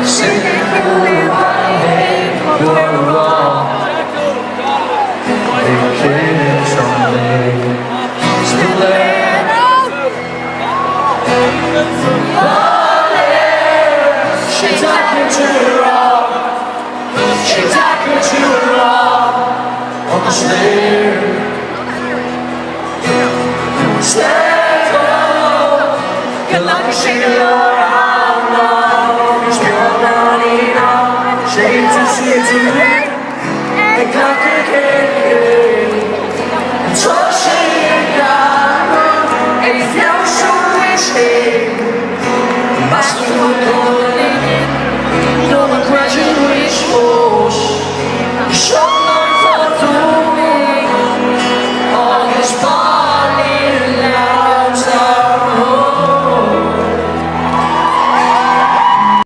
Singing through my name, you're wrong. They kill someday. Still there. She took me to the rock. She took me to the rock. On the stair. Stand up. You're like a shaker around now. It's pure money now. Shades of city. The clock again.